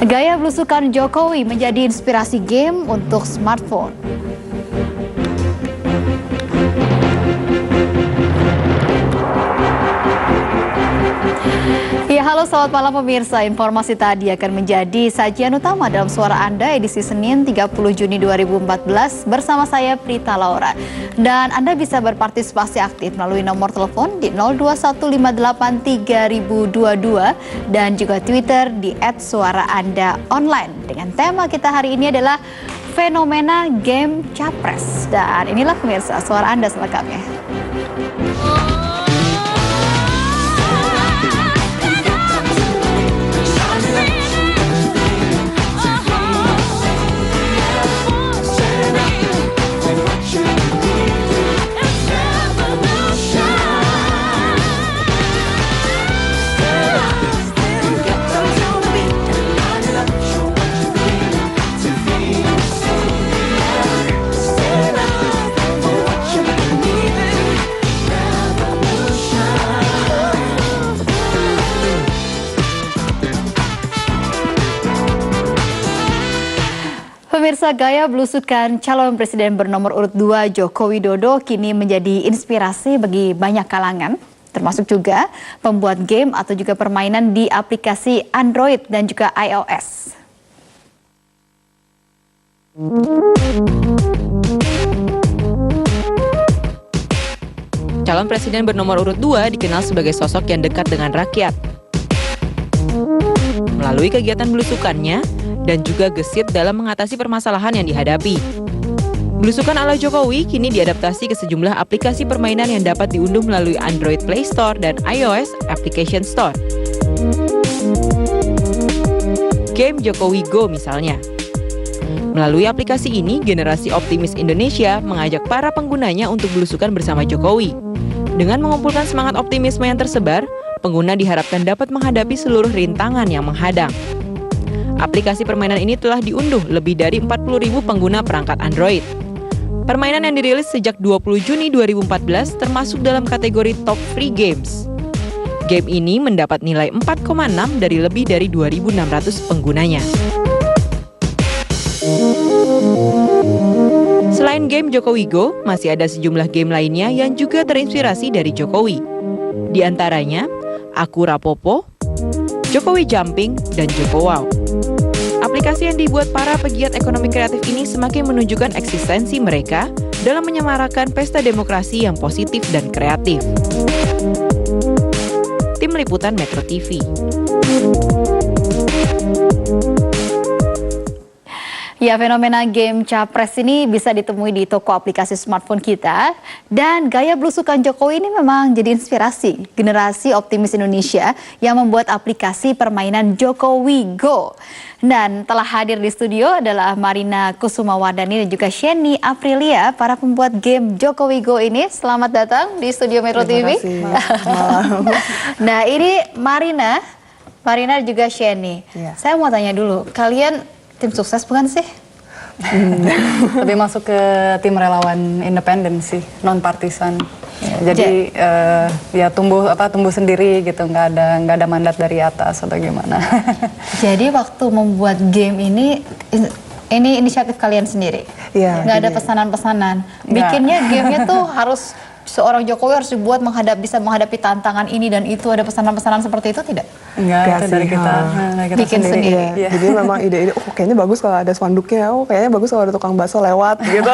Gaya belusukan Jokowi menjadi inspirasi game untuk smartphone. Ya, halo selamat malam pemirsa. Informasi tadi akan menjadi sajian utama dalam Suara Anda edisi Senin 30 Juni 2014 bersama saya Prita Laura. Dan Anda bisa berpartisipasi aktif melalui nomor telepon di 02158322 dan juga Twitter di @suaraandaonline. Dengan tema kita hari ini adalah fenomena game Capres. Dan inilah pemirsa Suara Anda selengkapnya. Pemirsa, gaya belusukan calon presiden bernomor urut 2 Joko Widodo kini menjadi inspirasi bagi banyak kalangan, termasuk juga pembuat game atau juga permainan di aplikasi Android dan juga iOS. Calon presiden bernomor urut 2 dikenal sebagai sosok yang dekat dengan rakyat. Melalui kegiatan belusukannya, dan juga gesit dalam mengatasi permasalahan yang dihadapi. Belusukan ala Jokowi kini diadaptasi ke sejumlah aplikasi permainan yang dapat diunduh melalui Android Play Store dan iOS Application Store. Game Jokowi Go misalnya. Melalui aplikasi ini, generasi optimis Indonesia mengajak para penggunanya untuk belusukan bersama Jokowi. Dengan mengumpulkan semangat optimisme yang tersebar, pengguna diharapkan dapat menghadapi seluruh rintangan yang menghadang. Aplikasi permainan ini telah diunduh lebih dari 40.000 pengguna perangkat Android. Permainan yang dirilis sejak 20 Juni 2014 termasuk dalam kategori Top Free Games. Game ini mendapat nilai 4,6 dari lebih dari 2.600 penggunanya. Selain game Jokowi Go, masih ada sejumlah game lainnya yang juga terinspirasi dari Jokowi. Di antaranya, Aku Rapopo, Jokowi Jumping, dan Joko Wow. Aplikasi yang dibuat para pegiat ekonomi kreatif ini semakin menunjukkan eksistensi mereka dalam menyemarakan pesta demokrasi yang positif dan kreatif. Tim Liputan Metro TV. Ya, fenomena game Capres ini bisa ditemui di toko aplikasi smartphone kita. Dan gaya belusukan Jokowi ini memang jadi inspirasi generasi optimis Indonesia yang membuat aplikasi permainan Jokowi Go. Dan telah hadir di studio adalah Marina Kusumawardani dan juga Sheni Aprilia, para pembuat game Jokowi Go ini. Selamat datang di studio Metro TV. Nah, ini Marina dan juga Sheni. Ya. Saya mau tanya dulu, kalian tim sukses bukan sih? Lebih masuk ke tim relawan independen sih, non partisan. Ya, jadi ya tumbuh sendiri gitu, nggak ada mandat dari atas atau gimana. Jadi waktu membuat game ini inisiatif kalian sendiri? Iya. Nggak ada pesanan-pesanan. Bikinnya gamenya tuh harus seorang Jokowi harus dibuat bisa menghadapi tantangan ini dan itu, ada pesanan-pesanan seperti itu tidak? Enggak, itu dari kita bikin sendiri. Ya. Jadi memang ide-ide, kayaknya bagus kalau ada spanduknya, kayaknya bagus kalau ada tukang bakso lewat gitu.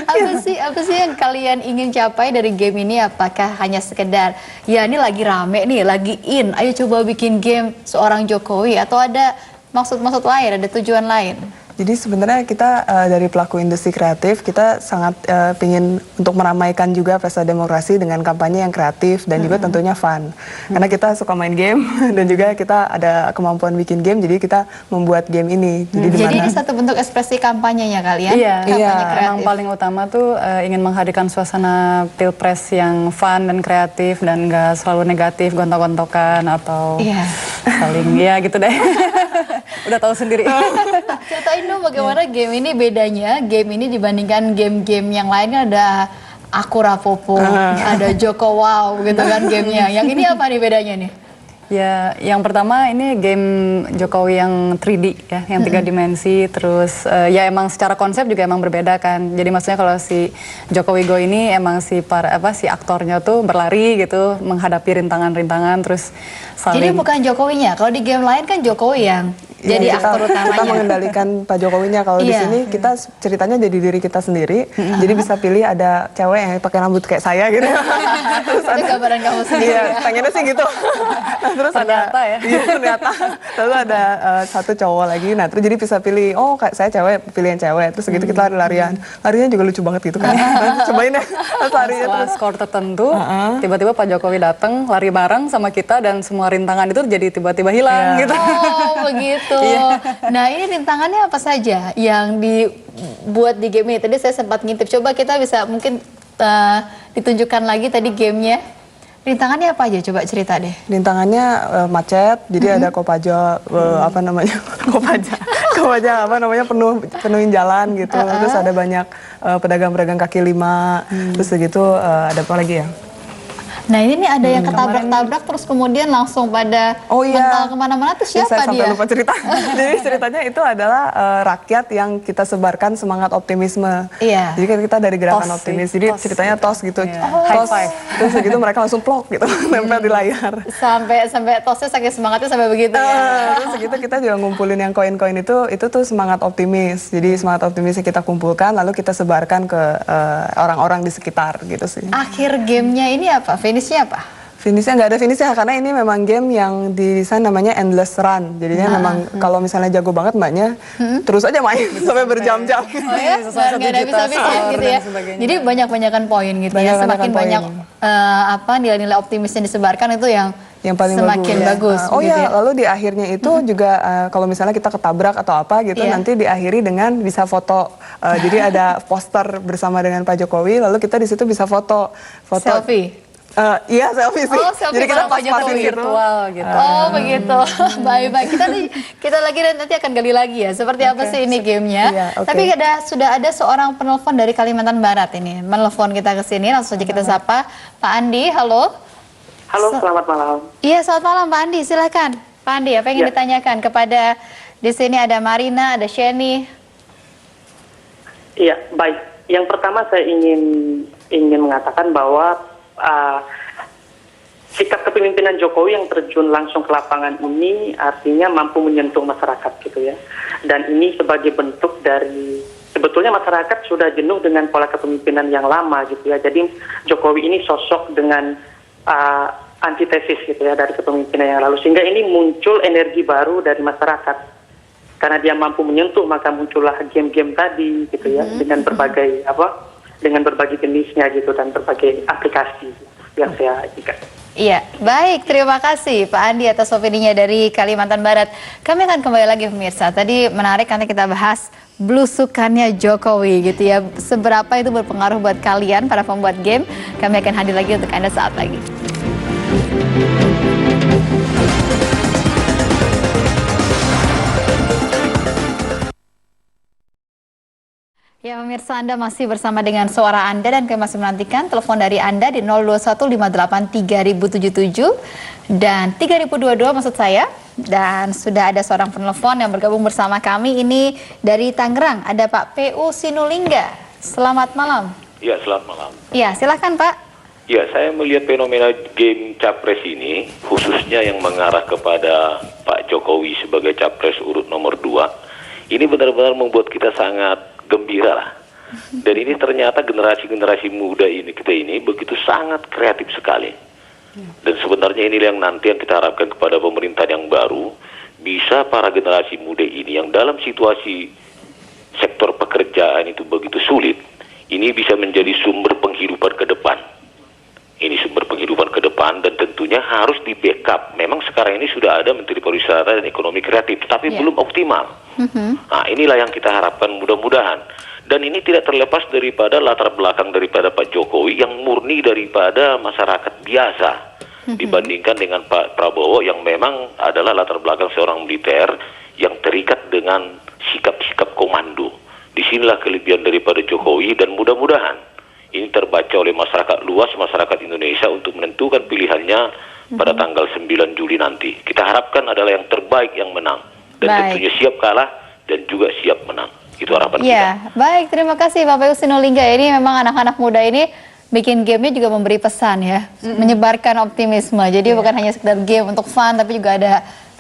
Apa sih yang kalian ingin capai dari game ini? Apakah hanya sekedar, ya ini lagi rame nih, lagi in, ayo coba bikin game seorang Jokowi, atau ada maksud-maksud lain, ada tujuan lain? Jadi sebenarnya kita dari pelaku industri kreatif, kita sangat ingin untuk meramaikan juga pesta demokrasi dengan kampanye yang kreatif dan juga tentunya fun. Karena kita suka main game dan juga kita ada kemampuan bikin game, jadi kita membuat game ini. Jadi ini satu bentuk ekspresi kampanyenya kalian? Iya, yang paling utama tuh ingin menghadirkan suasana pilpres yang fun dan kreatif dan nggak selalu negatif, gontok-gontokan atau saling, ya gitu deh. Udah tahu sendiri. Ceritain dong bagaimana game ini bedanya, game ini dibandingkan game-game yang lainnya. Ada Aku Rapopo, ada Joko Wow gitu kan gamenya. Yang ini apa nih bedanya nih? Ya, yang pertama ini game Jokowi yang 3D ya, yang 3 dimensi. Terus ya emang secara konsep juga emang berbeda kan. Jadi maksudnya kalau si Jokowi Go ini emang si si aktornya tuh berlari gitu, menghadapi rintangan-rintangan, terus Jadi bukan Jokowinya. Kalau di game lain kan Jokowi yang jadi aktor utamanya. Kita mengendalikan Pak Jokowinya. Kalau di sini kita ceritanya jadi diri kita sendiri. Jadi bisa pilih ada cewek yang pakai rambut kayak saya gitu. Terus ada gambaran kamu sendiri. Iya, pengennya sih gitu. Terus ternyata ya. Iya, ternyata. Lalu ada satu cowok lagi. Nah, terus jadi bisa pilih, oh kayak saya cewek, pilih yang cewek. Terus segitu kita lari-larian. Larinya juga lucu banget gitu kan. Cobain ya. Terus larinya setelah skor tertentu, tiba-tiba Pak Jokowi datang, lari bareng sama kita dan semua rintangan itu jadi tiba-tiba hilang gitu. Oh, begitu. Nah, ini rintangannya apa saja yang dibuat di game ini? Tadi saya sempat ngintip. Coba kita bisa mungkin ditunjukkan lagi tadi gamenya. Rintangannya apa aja? Coba cerita deh. Rintangannya macet, jadi ada Kopaja, apa namanya, Kopaja apa namanya, penuhin jalan gitu. Terus ada banyak pedagang-pedagang kaki lima, terus segitu ada apa lagi ya? Nah ini nih ada yang ketabrak-tabrak terus kemudian langsung pada mental kemana-mana tuh siapa saya dia? Sampai lupa cerita. Jadi ceritanya itu adalah rakyat yang kita sebarkan semangat optimisme. Iya. Jadi kan kita dari gerakan optimis. Jadi ceritanya tos gitu. Tos. Terus segitu mereka langsung plok gitu, nempel di layar. Sampai tosnya saking semangatnya sampai begitu ya. Terus segitu kita juga ngumpulin yang koin-koin itu tuh semangat optimis. Jadi semangat optimisnya kita kumpulkan lalu kita sebarkan ke orang-orang di sekitar gitu sih. Akhir gamenya ini apa? Finishnya apa? Finishnya nggak ada finishnya karena ini memang game yang didesain namanya endless run. Jadinya memang kalau misalnya jago banget mbaknya terus aja main sampai berjam-jam. Oh ya, nggak ada bisa-bisa gitu ya. Jadi banyak-banyakan poin gitu ya. Semakin banyak nilai-nilai optimis yang disebarkan itu yang paling semakin bagus. Oh gitu ya, lalu di akhirnya itu juga kalau misalnya kita ketabrak atau apa gitu nanti diakhiri dengan bisa foto. Jadi ada poster bersama dengan Pak Jokowi lalu kita di situ bisa foto. Selfie. Iya selfie sih. Oh, selfie. Jadi kita pas-pasin virtual gitu. Oh begitu. Baik-baik. Kita lagi nanti akan gali lagi ya. Seperti apa sih ini gamenya? Iya, Tapi sudah ada seorang penelpon dari Kalimantan Barat ini menelpon kita ke sini. Langsung saja kita sapa Pak Andi. Halo. Halo, selamat malam. Iya, selamat malam Pak Andi. Silakan. Pak Andi, apa yang ingin ditanyakan kepada di sini ada Marina, ada Sheni. Iya, baik. Yang pertama saya ingin mengatakan bahwa sikap kepemimpinan Jokowi yang terjun langsung ke lapangan ini artinya mampu menyentuh masyarakat gitu ya. Dan ini sebagai bentuk dari sebetulnya masyarakat sudah jenuh dengan pola kepemimpinan yang lama gitu ya. Jadi Jokowi ini sosok dengan antitesis gitu ya dari kepemimpinan yang lalu sehingga ini muncul energi baru dari masyarakat. Karena dia mampu menyentuh maka muncullah game-game tadi gitu ya dengan berbagai jenisnya gitu dan berbagai aplikasi yang saya ingat. Iya, baik. Terima kasih Pak Andi atas opininya dari Kalimantan Barat. Kami akan kembali lagi pemirsa. Tadi menarik karena kita bahas blusukannya Jokowi gitu ya. Seberapa itu berpengaruh buat kalian para pembuat game. Kami akan hadir lagi untuk Anda saat lagi. Ya pemirsa, Anda masih bersama dengan suara Anda dan kami masih menantikan telepon dari Anda di 021583077 dan 3022 maksud saya. Dan sudah ada seorang penelpon yang bergabung bersama kami ini dari Tangerang. Ada Pak PU Sinulingga. Selamat malam. Ya, selamat malam. Ya, silakan Pak. Ya, saya melihat fenomena game capres ini khususnya yang mengarah kepada Pak Jokowi sebagai capres urut nomor 2. Ini benar-benar membuat kita sangat gembira lah. Dan ini ternyata generasi-generasi muda kita ini begitu sangat kreatif sekali. Dan sebenarnya ini yang nanti yang kita harapkan kepada pemerintahan yang baru, bisa para generasi muda ini yang dalam situasi sektor pekerjaan itu begitu sulit, ini bisa menjadi sumber penghidupan ke depan. Ini sumber penghidupan ke depan dan tentunya harus di backup. Memang sekarang ini sudah ada Menteri Pariwisata dan Ekonomi Kreatif, tapi belum optimal. Nah, inilah yang kita harapkan mudah-mudahan. Dan ini tidak terlepas daripada latar belakang daripada Pak Jokowi yang murni daripada masyarakat biasa. Dibandingkan dengan Pak Prabowo yang memang adalah latar belakang seorang militer yang terikat dengan sikap-sikap komando. Disinilah kelebihan daripada Jokowi dan mudah-mudahan ini terbaca oleh masyarakat luas, masyarakat Indonesia untuk menentukan pilihannya pada tanggal 9 Juli nanti. Kita harapkan adalah yang terbaik yang menang. Dan tentunya siap kalah dan juga siap menang. Itu harapan kita. Ya, baik. Terima kasih Bapak Usinolingga. Ini memang anak-anak muda ini bikin gamenya juga memberi pesan ya. Menyebarkan optimisme. Jadi bukan hanya sekedar game untuk fun, tapi juga ada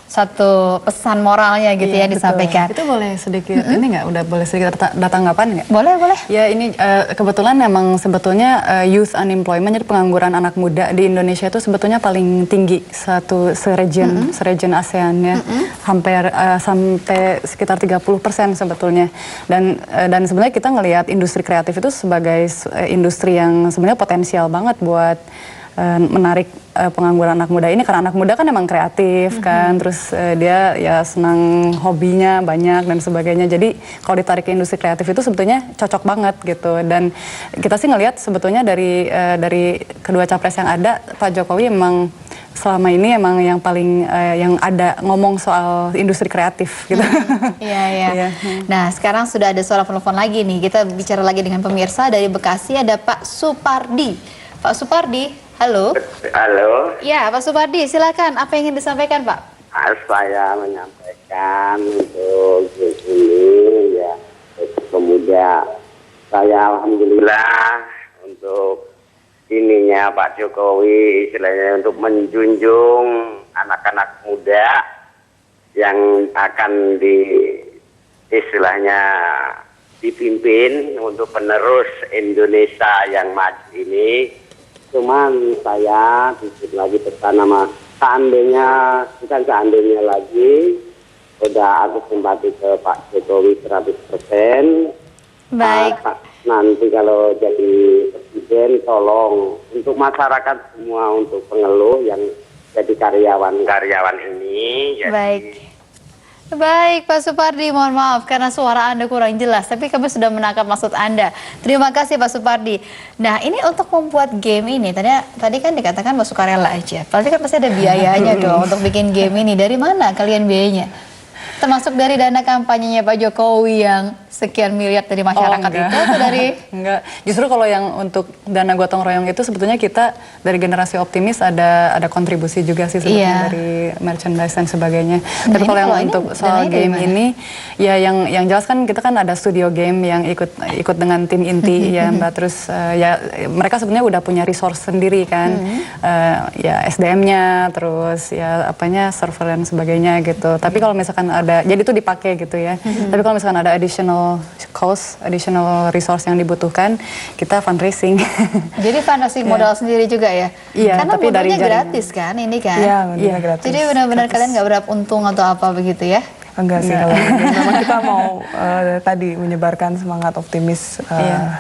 satu pesan moralnya gitu ya disampaikan. Itu boleh sedikit ini nggak? Udah boleh sedikit tanggapan nggak? Boleh, boleh. Ya ini kebetulan memang sebetulnya youth unemployment, jadi pengangguran anak muda di Indonesia itu sebetulnya paling tinggi seregion ASEAN ya, hampir sampai sekitar 30% sebetulnya. Dan sebenarnya kita ngelihat industri kreatif itu sebagai industri yang sebenarnya potensial banget buat menarik pengangguran anak muda ini, karena anak muda kan emang kreatif kan, terus dia ya senang hobinya banyak dan sebagainya. Jadi kalau ditarik ke industri kreatif itu sebetulnya cocok banget gitu. Dan kita sih ngelihat sebetulnya dari kedua capres yang ada, Pak Jokowi emang selama ini emang yang paling yang ada ngomong soal industri kreatif gitu. Iya. Nah, sekarang sudah ada suara penelpon lagi nih. Kita bicara lagi dengan pemirsa dari Bekasi, ada Pak Supardi. Pak Supardi, halo. Halo. Ya, Pak Supardi, silakan. Apa yang ingin disampaikan, Pak? Saya menyampaikan untuk ini ya, pemuda. Saya alhamdulillah untuk ininya Pak Jokowi, istilahnya untuk menjunjung anak-anak muda yang akan istilahnya dipimpin untuk penerus Indonesia yang maju ini. Cuman saya sedikit lagi pesan nama bukan seandainya lagi, udah aku simpati ke Pak Jokowi 100%. Baik. Nanti kalau jadi presiden, tolong untuk masyarakat semua, untuk pengeluh yang jadi karyawan ini. Baik, Pak Supardi, mohon maaf karena suara Anda kurang jelas, tapi kami sudah menangkap maksud Anda. Terima kasih Pak Supardi. Nah, ini untuk membuat game ini, tadi kan dikatakan Pak sukarela aja. Berarti kan pasti ada biayanya dong untuk bikin game ini. Dari mana kalian biayanya? Termasuk dari dana kampanyenya Pak Jokowi yang sekian miliar dari masyarakat itu atau dari? Enggak, justru kalau yang untuk dana gotong royong itu sebetulnya kita dari generasi optimis ada kontribusi juga sih sebetulnya dari merchandise dan sebagainya. Tapi kalau yang untuk soal game ini, ya yang jelas kan kita kan ada studio game yang ikut dengan tim inti ya Mbak. Terus ya mereka sebenarnya udah punya resource sendiri kan, ya SDM-nya, terus ya server dan sebagainya gitu. Tapi kalau misalkan ada, jadi itu dipakai gitu ya. Tapi kalau misalkan ada additional resource yang dibutuhkan, kita fundraising. Jadi fundraising modal sendiri juga ya? Iya, karena tapi dari gratis kan ini kan? Iya, gratis. Jadi benar-benar kalian nggak berapa untung atau apa begitu ya? Enggak sih kalau memang kita mau tadi menyebarkan semangat optimis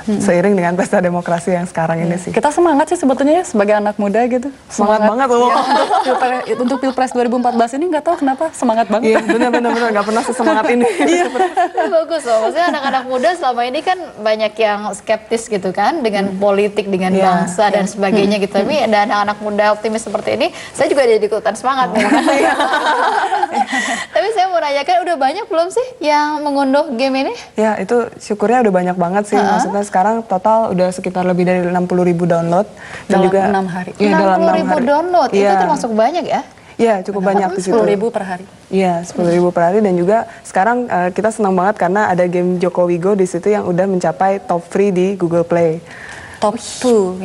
seiring dengan pesta demokrasi yang sekarang ini sih. Kita semangat sih sebetulnya ya sebagai anak muda gitu. Semangat banget loh. Untuk Pilpres 2014 ini nggak tahu kenapa semangat banget. Iya, benar nggak pernah sesemangat ini. Bagus loh, maksudnya anak-anak muda selama ini kan banyak yang skeptis gitu kan dengan politik, dengan bangsa dan sebagainya gitu. Tapi ada anak-anak muda optimis seperti ini, saya juga jadi ikutan semangat nih. Tapi saya mau nanya, kan udah banyak belum sih yang mengunduh game ini? Ya, itu syukurnya udah banyak banget sih. Maksudnya sekarang total udah sekitar lebih dari 60.000 download. Dan dalam juga 6 hari. Ya, 60.000 download, itu termasuk banyak ya? Iya, cukup banyak di situ. 10.000 per hari. Iya, 10.000 per hari. Dan juga sekarang kita senang banget karena ada game Jokowi Go di situ yang udah mencapai top 3 di Google Play. Top 2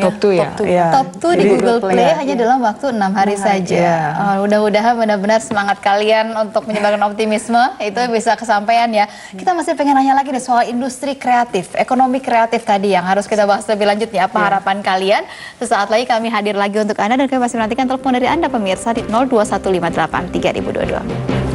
ya. Top 2 di Google Play hanya dalam waktu 6 hari saja. Mudah-mudahan benar-benar semangat kalian untuk menyebarkan optimisme itu bisa kesampaian ya. Kita masih pengen nanya lagi nih soal industri kreatif, ekonomi kreatif tadi yang harus kita bahas lebih lanjut ya. Apa harapan kalian? Sesaat lagi kami hadir lagi untuk Anda dan kami masih menantikan telepon dari Anda pemirsa di 02158 3022.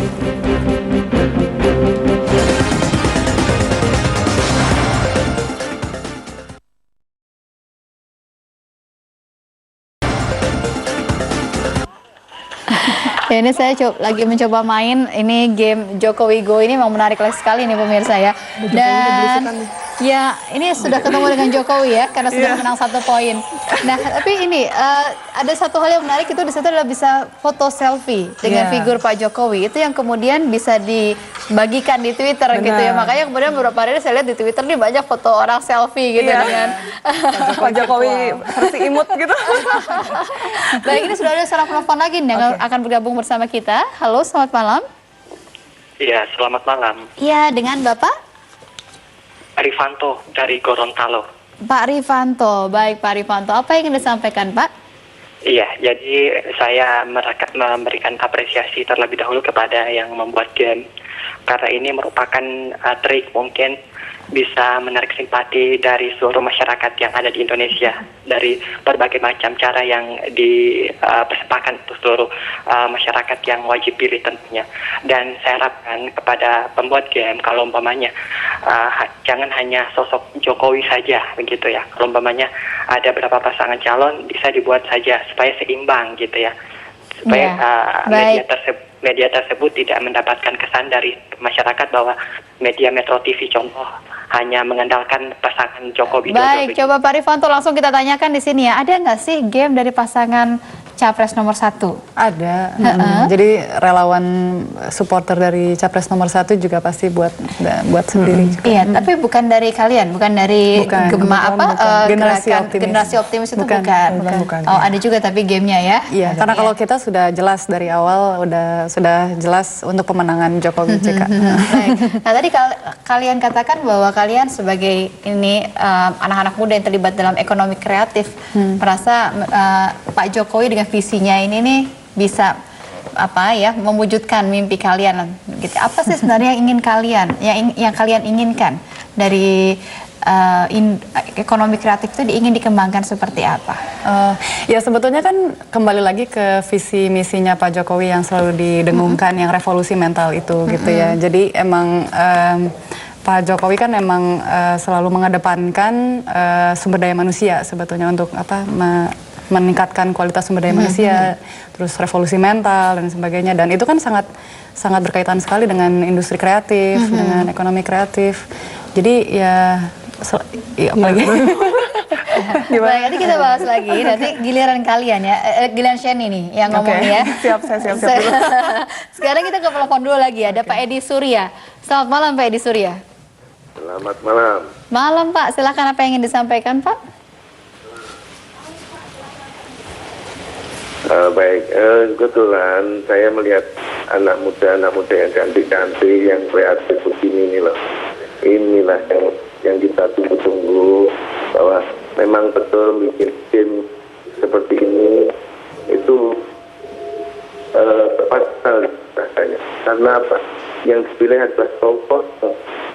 Ya, ini saya lagi mencoba main ini game Jokowi Go ini memang menarik sekali nih pemirsa ya. Dan Ya, ini sudah ketemu dengan Jokowi ya, karena sudah menang 1 poin. Nah, tapi ini ada satu hal yang menarik itu di situ adalah bisa foto selfie dengan figur Pak Jokowi. Itu yang kemudian bisa dibagikan di Twitter gitu ya. Makanya kemudian beberapa hari ini saya lihat di Twitter nih banyak foto orang selfie gitu dengan Pak Jokowi versi imut gitu. Baik, ini sudah ada seorang penelpon lagi nih yang akan bergabung bersama kita. Halo, selamat malam. Iya, selamat malam. Iya, dengan Bapak? Rifanto dari Gorontalo. Pak Rifanto, baik Pak Rifanto. Apa yang ingin disampaikan Pak? Iya, jadi saya memberikan apresiasi terlebih dahulu kepada yang membuat game. Karena ini merupakan trik mungkin bisa menarik simpati dari seluruh masyarakat yang ada di Indonesia. Dari berbagai macam cara yang dipersepakkan untuk seluruh masyarakat yang wajib pilih tentunya. Dan saya harapkan kepada pembuat game, kalau umpamanya jangan hanya sosok Jokowi saja begitu ya. Kalau umpamanya ada beberapa pasangan calon bisa dibuat saja supaya seimbang gitu ya. Supaya media tersebut tidak mendapatkan kesan dari masyarakat bahwa media Metro TV contoh hanya mengandalkan pasangan Jokowi. Baik, coba Pak Rifanto langsung kita tanyakan di sini ya. Ada nggak sih game dari pasangan Capres nomor 1? Ada. Jadi relawan supporter dari Capres nomor 1 juga pasti buat sendiri. Iya, tapi bukan dari kalian, bukan dari generasi optimis itu bukan. Oh, ada juga tapi gamenya ya. Iya, karena kalau kita sudah jelas dari awal sudah jelas untuk pemenangan Jokowi JK. Baik. Nah, tadi kalian katakan bahwa kalian sebagai ini anak-anak muda yang terlibat dalam ekonomi kreatif merasa Pak Jokowi dengan visinya ini nih bisa mewujudkan mimpi kalian gitu. Apa sih sebenarnya yang ingin kalian yang kalian inginkan dari ekonomi kreatif itu ingin dikembangkan seperti apa? Ya sebetulnya kan kembali lagi ke visi misinya Pak Jokowi yang selalu didengungkan, yang revolusi mental itu gitu ya. Jadi emang Pak Jokowi kan emang selalu mengedepankan sumber daya manusia sebetulnya untuk meningkatkan kualitas sumber daya manusia, terus revolusi mental dan sebagainya. Dan itu kan sangat berkaitan sekali dengan industri kreatif, dengan ekonomi kreatif. Jadi apalagi. Baik, nanti kita bahas lagi. Nanti giliran kalian ya, giliran Sheni nih yang ngomong ya. Siap dulu. Sekarang kita ke telepon dulu lagi. Ada Pak Edi Surya. Selamat malam Pak Edi Surya. Selamat malam. Malam Pak, silakan apa yang ingin disampaikan Pak? Baik, kebetulan saya melihat anak muda yang cantik-cantik, yang kreatif begini inilah yang kita tunggu-tunggu, bahwa memang betul bikin tim seperti ini itu tepat sekali rasanya. Karena apa? Yang dipilih adalah tokoh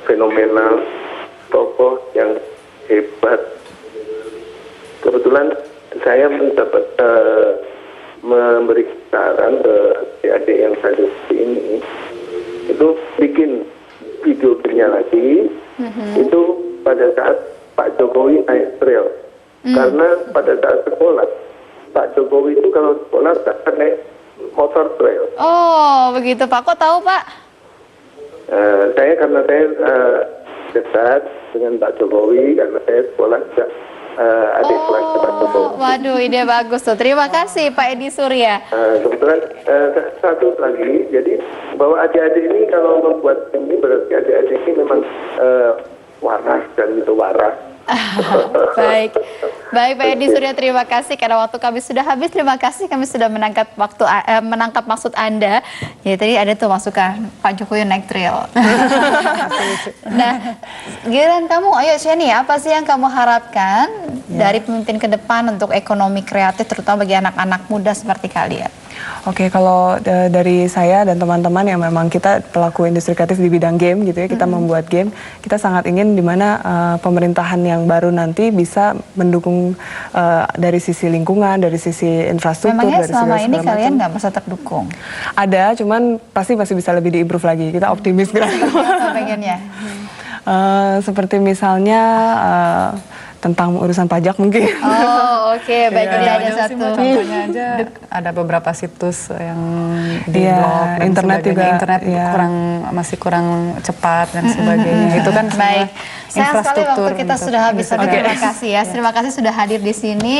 fenomenal, tokoh yang hebat. Kebetulan saya mendapat memberi saran ke adik-adik yang saya seperti ini, itu bikin videonya lagi, itu pada saat Pak Jokowi naik trail. Karena pada saat sekolah, Pak Jokowi itu kalau sekolah tak naik motor trail. Oh, begitu Pak. Kok tahu Pak? Karena saya dekat dengan Pak Jokowi, karena saya sekolah juga adik kelas Pak Jokowi. Waduh, ide bagus tuh. Terima kasih Pak Edi Surya. Kebetulan satu lagi, jadi bahwa adik-adik ini kalau membuat ini berarti adik-adik ini memang waras dan itu waras. Baik Pak Edi Surya, terima kasih karena waktu kami sudah habis. Terima kasih kami sudah menangkap maksud Anda. Ya tadi ada tuh masukan Pak Jokowi naik trail. Nah, giliran kamu, ayo Sheni, apa sih yang kamu harapkan dari pemimpin ke depan untuk ekonomi kreatif terutama bagi anak-anak muda seperti kalian? Oke, kalau dari saya dan teman-teman yang memang kita pelaku industri kreatif di bidang game gitu ya, kita membuat game, kita sangat ingin di mana pemerintahan yang baru nanti bisa mendukung dari sisi lingkungan, dari sisi infrastruktur. Memangnya dari selama ini kalian nggak merasa terdukung? Ada, cuman pasti masih bisa lebih diimprove lagi. Kita optimis gitu. Pengennya? Seperti misalnya tentang urusan pajak mungkin. Oh, oke, baik, jadi ada Jauh-jauh sih, satu. Mbak, contohnya aja ada beberapa situs yang di Iya, blog dan internet sebagainya. juga, Internet iya. masih kurang cepat dan sebagainya. Itu kan semua Baik, sayang sekali infrastruktur waktu kita untuk sudah habis. bisa- Terima kasih ya, terima kasih sudah hadir di sini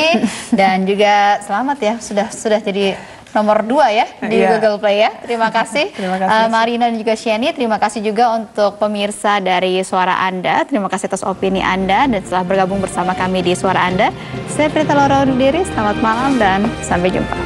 dan juga selamat ya sudah jadi nomor 2 ya di Iya. Google Play ya. Terima kasih. Terima kasih. Marina dan juga Sheni, terima kasih juga untuk pemirsa dari Suara Anda. Terima kasih atas opini Anda dan telah bergabung bersama kami di Suara Anda. Saya Prita Laura undur diri, selamat malam dan sampai jumpa.